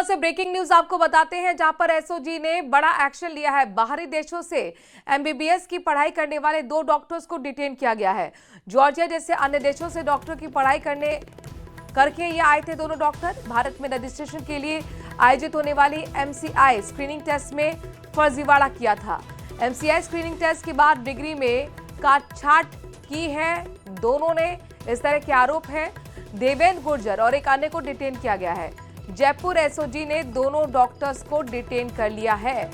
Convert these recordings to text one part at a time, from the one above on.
दौसा से breaking news आपको बताते हैं, जहां पर एसओजी ने बड़ा एक्शन लिया है। बाहरी देशों से एमबीबीएस की पढ़ाई करने वाले 2 डॉक्टर्स को डिटेन किया गया है। जॉर्जिया जैसे अन्य देशों से डॉक्टर की पढ़ाई करके ये आए थे दोनों डॉक्टर। भारत में रजिस्ट्रेशन के लिए आयोजित होने वाली एमसीआई स्क्रीनिंग टेस्ट में फर्जीवाड़ा किया था। एमसीआई स्क्रीनिंग टेस्ट के बाद डिग्री में काटछाट की है दोनों ने, इस तरह के आरोप हैं। देवेंद्र गुर्जर और एक अन्य को डिटेन किया गया है। जयपुर एसओजी ने दोनों डॉक्टर्स को डिटेन कर लिया है।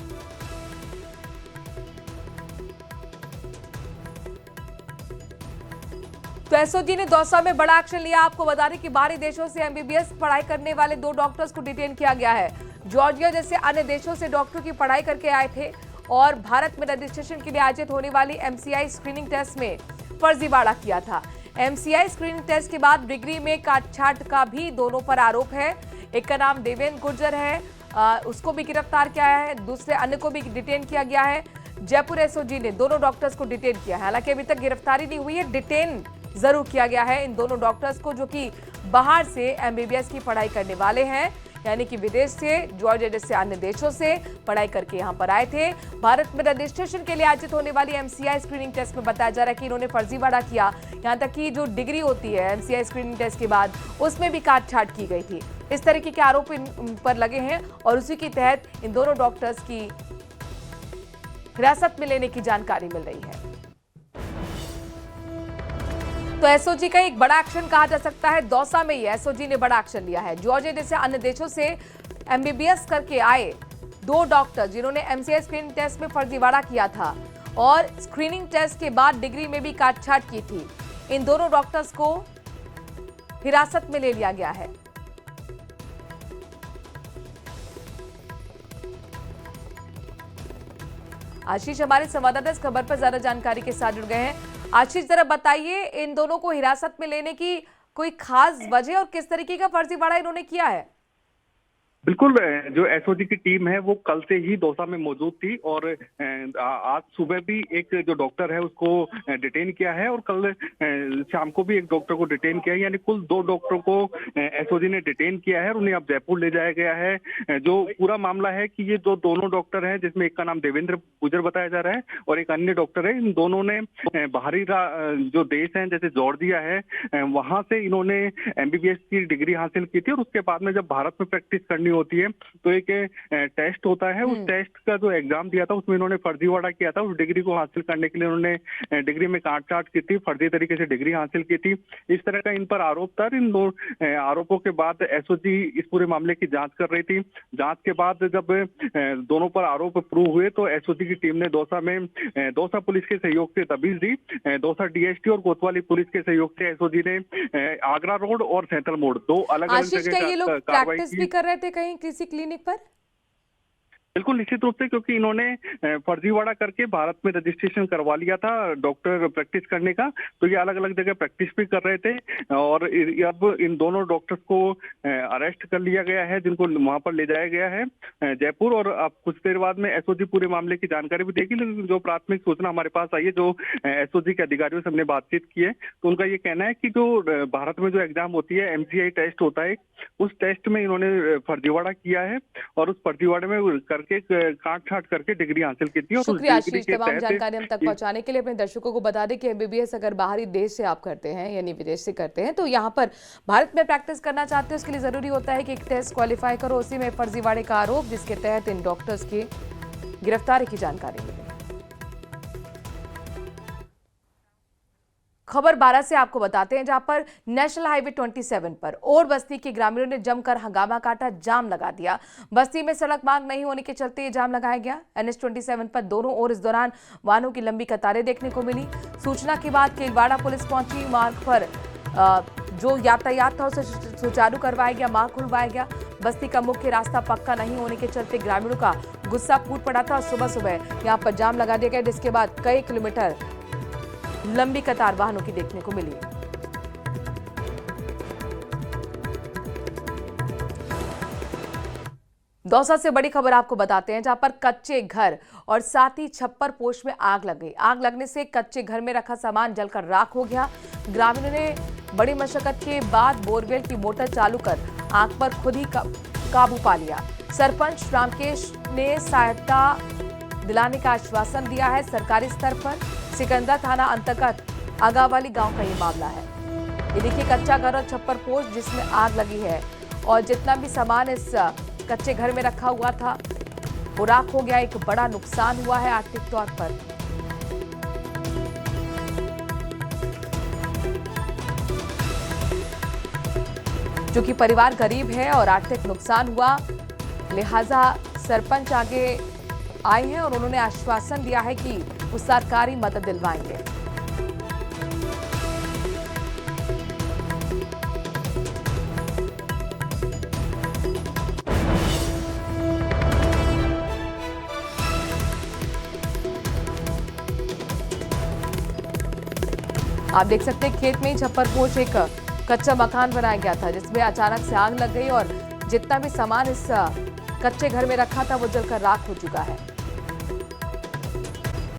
तो एसओजी ने दौसा में बड़ा एक्शन लिया। आपको बता दें कि बाहरी देशों से एमबीबीएस पढ़ाई करने वाले 2 डॉक्टर्स को डिटेन किया गया है। जॉर्जिया जैसे अन्य देशों से डॉक्टर की पढ़ाई करके आए थे और भारत में रजिस्ट्रेशन के लिए आयोजित होने वाली एमसीआई स्क्रीनिंग टेस्ट में फर्जीवाड़ा किया था। एमसीआई स्क्रीनिंग टेस्ट के बाद डिग्री में काटछाट का भी दोनों पर आरोप है। एक का नाम देवेंद्र गुर्जर है, उसको भी गिरफ्तार किया है, दूसरे अन्य को भी डिटेन किया गया है। जयपुर एसओजी ने दोनों डॉक्टर्स को डिटेन किया है। हालांकि अभी तक गिरफ्तारी नहीं हुई है, डिटेन जरूर किया गया है इन दोनों डॉक्टर्स को, जो कि बाहर से एमबीबीएस की पढ़ाई करने वाले हैं, यानी कि विदेश से, जॉर्जिया जैसे अन्य देशों से पढ़ाई करके यहां पर आए थे। भारत में रजिस्ट्रेशन के लिए आयोजित होने वाली एमसीआई स्क्रीनिंग टेस्ट में बताया जा रहा है कि इन्होंने फर्जीवाड़ा किया। यहां तक कि जो डिग्री होती है एमसीआई स्क्रीनिंग टेस्ट के बाद, उसमें भी काटछाट की गई थी। इस तरीके के आरोप इन पर लगे हैं और उसी के तहत इन दोनों डॉक्टर्स की हिरासत में लेने की जानकारी मिल रही है। तो एसओजी का एक बड़ा एक्शन कहा जा सकता है। दौसा में ही एसओजी ने बड़ा एक्शन लिया है। जॉर्जिया जैसे अन्य देशों से एमबीबीएस करके आए 2 डॉक्टर, जिन्होंने एमसीआई स्क्रीनिंग टेस्ट में फर्जीवाड़ा किया था और स्क्रीनिंग टेस्ट के बाद डिग्री में भी काटछाट की थी, इन दोनों डॉक्टर्स को हिरासत में ले लिया गया है। आशीष हमारे संवाददाता इस खबर पर ज्यादा जानकारी के साथ जुड़ गए हैं। आशीष, जरा बताइए, इन दोनों को हिरासत में लेने की कोई खास वजह और किस तरीके का फर्जीवाड़ा इन्होंने किया है? बिल्कुल, जो एसओजी की टीम है वो कल से ही दौसा में मौजूद थी और आज सुबह भी एक जो डॉक्टर है उसको डिटेन किया है और कल शाम को भी एक डॉक्टर को डिटेन किया है। यानी कुल 2 डॉक्टरों को एसओजी ने डिटेन किया है और उन्हें अब जयपुर ले जाया गया है। जो पूरा मामला है कि ये जो दोनों डॉक्टर हैं, जिसमें एक का नाम देवेंद्र गुर्जर बताया जा रहा है और एक अन्य डॉक्टर है, इन दोनों ने बाहरी जो देश हैं जैसे जॉर्जिया है, वहां से इन्होंने एमबीबीएस की डिग्री हासिल की थी और उसके बाद में जब भारत में प्रैक्टिस करनी होती है तो एक टेस्ट होता है। उस टेस्ट का जो एग्जाम दिया था उसमें इन्होंने फर्जीवाड़ा किया था। उस डिग्री को हासिल करने के लिए उन्होंने डिग्री में काटछाट की थी, फर्जी तरीके से डिग्री हासिल की थी। इस तरह का इन पर आरोप था। इन 2 आरोपों के बाद एसओजी इस पूरे मामले की जांच कर रही थी। जांच के बाद जब दोनों पर आरोप प्रूव हुए तो एसओजी की टीम ने दौसा में दौसा पुलिस के सहयोग से तबीज दी। दौसा डीएसटी और कोतवाली पुलिस के सहयोग से एसओजी ने आगरा रोड और सेंट्रल मोड़ 2 अलग अलग जगह प्रैक्टिस भी कर रहे थे कहीं किसी क्लिनिक पर? बिल्कुल, निश्चित रूप से, क्योंकि इन्होंने फर्जीवाड़ा करके भारत में रजिस्ट्रेशन करवा लिया था डॉक्टर प्रैक्टिस करने का, तो ये अलग अलग जगह प्रैक्टिस भी कर रहे थे और अब इन दोनों डॉक्टर्स को अरेस्ट कर लिया गया है, जिनको वहां पर ले जाया गया है जयपुर। और अब कुछ देर बाद में एसओजी पूरे मामले की जानकारी भी देगी। लेकिन जो प्राथमिक सूचना हमारे पास आई है, जो एसओजी के अधिकारियों से हमने बातचीत की है, तो उनका ये कहना है कि जो भारत में जो एग्जाम होती है, एमसीआई टेस्ट होता है, उस टेस्ट में इन्होंने फर्जीवाड़ा किया है और उस फर्जीवाड़े में करके काट-छाट करके डिग्री हासिल की थी। और शुक्रिया आशीष, तमाम जानकारी हम तक पहुंचाने के लिए। अपने दर्शकों को बता दें कि एमबीबीएस अगर बाहरी देश से आप करते हैं, यानी विदेश से करते हैं, तो यहाँ पर भारत में प्रैक्टिस करना चाहते हैं, उसके लिए जरूरी होता है कि एक टेस्ट क्वालिफाई करो। उसी में फर्जीवाड़े का आरोप, जिसके तहत इन डॉक्टर्स की गिरफ्तारी की जानकारी मिली। खबर 12 से आपको बताते हैं, जहां पर नेशनल हाईवे 27 पर और बस्ती के ग्रामीणों ने जमकर हंगामा काटा, जाम लगा दिया। बस्ती में सड़क मार्ग नहीं होने के चलते ये जाम लगाया गया। एनएच 27 पर दोनों ओर इस दौरान वाहनों की लंबी कतारें देखने को मिली। सूचना के बाद केलवाड़ा पुलिस पहुंची। मार्ग पर जो यातायात था उसे सुचारू करवाया गया, मार्ग खुलवाया गया। बस्ती का मुख्य रास्ता पक्का नहीं होने के चलते ग्रामीणों का गुस्सा फूट पड़ा था। सुबह सुबह यहाँ पर जाम लगा दिया गया, जिसके बाद कई किलोमीटर लंबी कतार वाहनों की देखने को मिली। दौसा से बड़ी खबर आपको बताते हैं, जहां पर कच्चे घर और साथ ही छप्पर पोश में आग लग गई। आग लगने से कच्चे घर में रखा सामान जलकर राख हो गया। ग्रामीणों ने बड़ी मशक्कत के बाद बोरवेल की मोटर चालू कर आग पर खुद ही काबू पा लिया। सरपंच रामकेश ने सहायता दिलाने का आश्वासन दिया है। सरकारी स्तर पर सिकंदर थाना अंतर्गत आगावाली गांव का ये मामला है। ये देखिए कच्चा घर और छप्पर पोस्ट जिसमें आग लगी है और जितना भी सामान इस कच्चे घर में रखा हुआ था वो राख हो गया। एक बड़ा नुकसान हुआ है आर्थिक तौर पर। क्योंकि परिवार गरीब है और आर्थिक नुकसान हुआ, लिहाजा सरपंच आगे आए हैं और उन्होंने आश्वासन दिया है कि वो सरकारी मदद दिलवाएंगे। आप देख सकते हैं खेत में ही छप्पर पोश एक कच्चा मकान बनाया गया था जिसमें अचानक से आग लग गई और जितना भी सामान इस कच्चे घर में रखा था वो जलकर राख हो चुका है।